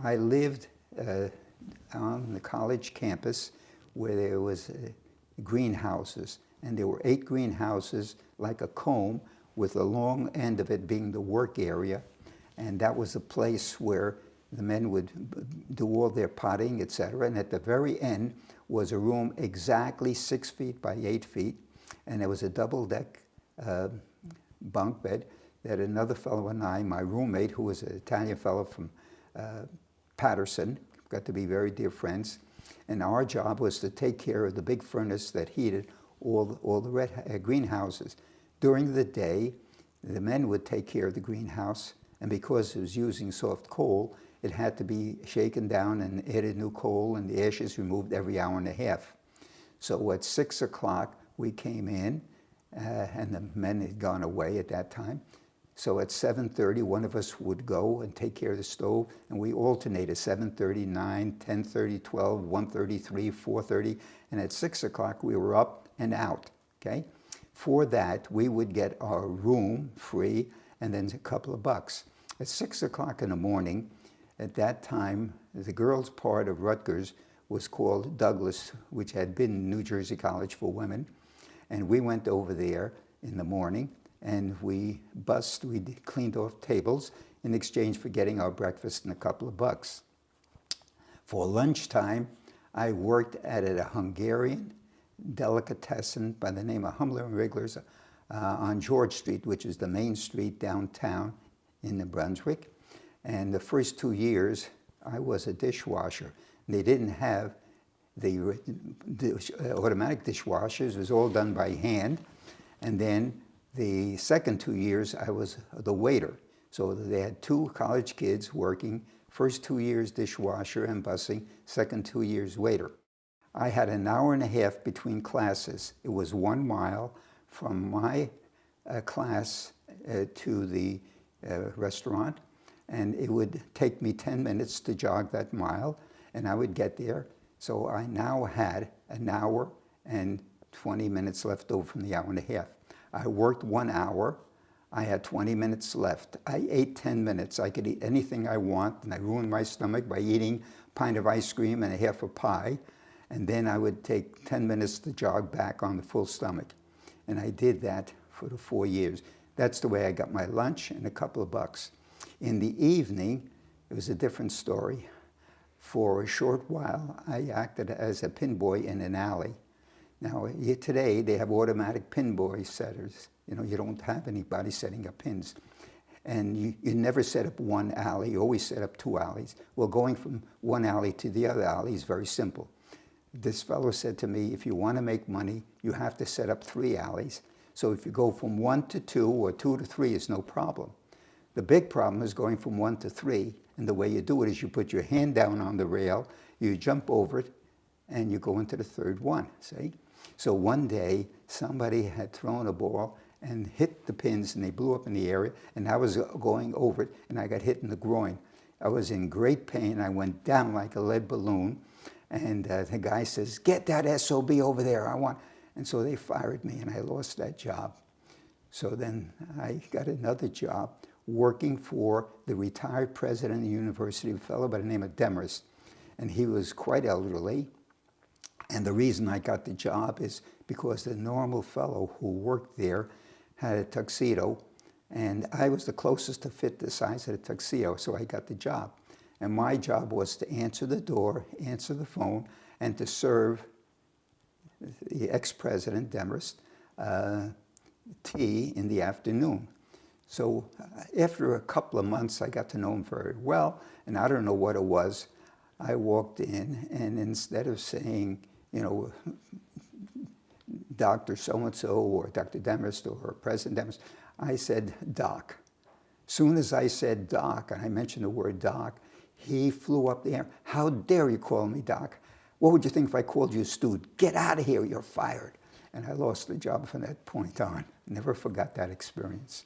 I lived on the college campus where there was greenhouses, and there were 8 greenhouses like a comb, with the long end of it being the work area, and that was a place where the men would do all their potting, etc. And at the very end was a room exactly 6 feet by 8 feet, and there was a double-deck bunk bed that another fellow and I, my roommate, who was an Italian fellow from Patterson, got to be very dear friends, and our job was to take care of the big furnace that heated all the greenhouses. During the day, the men would take care of the greenhouse, and because it was using soft coal, it had to be shaken down and added new coal, and the ashes removed every hour and a half. So at 6 o'clock, we came in, and the men had gone away at that time. So at 7:30, one of us would go and take care of the stove, and we alternated 7:30, 9, 10:30, 12, 1:30, 3, 4:30, and at 6 o'clock, we were up and out, okay? For that, we would get our room free and then a couple of bucks. At 6 o'clock in the morning, at that time, the girls' part of Rutgers was called Douglas, which had been New Jersey College for Women. And we went over there in the morning, and we cleaned off tables in exchange for getting our breakfast and a couple of bucks. For lunchtime, I worked at a Hungarian delicatessen by the name of Hummler and Wriggler's on George Street, which is the main street downtown in New Brunswick. And the first 2 years, I was a dishwasher. They didn't have the automatic dishwashers. It was all done by hand. And then the second 2 years, I was the waiter. So they had 2 college kids working. First 2 years dishwasher and bussing, second 2 years waiter. I had an hour and a half between classes. It was 1 mile from my class to the restaurant, and it would take me 10 minutes to jog that mile, and I would get there. So I now had an hour and 20 minutes left over from the hour and a half. I worked 1 hour. I had 20 minutes left. I ate 10 minutes. I could eat anything I want, and I ruined my stomach by eating a pint of ice cream and a half a pie. And then I would take 10 minutes to jog back on the full stomach. And I did that for the 4 years. That's the way I got my lunch and a couple of bucks. In the evening, it was a different story. For a short while, I acted as a pin boy in an alley. Now, today, they have automatic pin boy setters. You know, you don't have anybody setting up pins. And you never set up 1 alley, you always set up 2 alleys. Well, going from 1 alley to the other alley is very simple. This fellow said to me, if you want to make money, you have to set up 3 alleys. So if you go from 1 to 2 or 2 to 3, it's no problem. The big problem is going from 1 to 3, and the way you do it is you put your hand down on the rail, you jump over it, and you go into the 3rd one, see? So one day, somebody had thrown a ball and hit the pins, and they blew up in the area, and I was going over it, and I got hit in the groin. I was in great pain. I went down like a lead balloon, and the guy says, "Get that SOB over there, I want..." And so they fired me, and I lost that job. So then I got another job working for the retired president of the university, a fellow by the name of Demarest. And he was quite elderly. And the reason I got the job is because the normal fellow who worked there had a tuxedo, and I was the closest to fit the size of the tuxedo, so I got the job. And my job was to answer the door, answer the phone, and to serve the ex-president, Demarest, tea in the afternoon. So after a couple of months, I got to know him very well, and I don't know what it was. I walked in, and instead of saying, you know, Dr. So-and-so or Dr. Demarest or President Demarest, I said, "Doc." Soon as I said Doc, and I mentioned the word Doc, he flew up the air. "How dare you call me Doc? What would you think if I called you Stu? Get out of here, you're fired." And I lost the job from that point on. Never forgot that experience.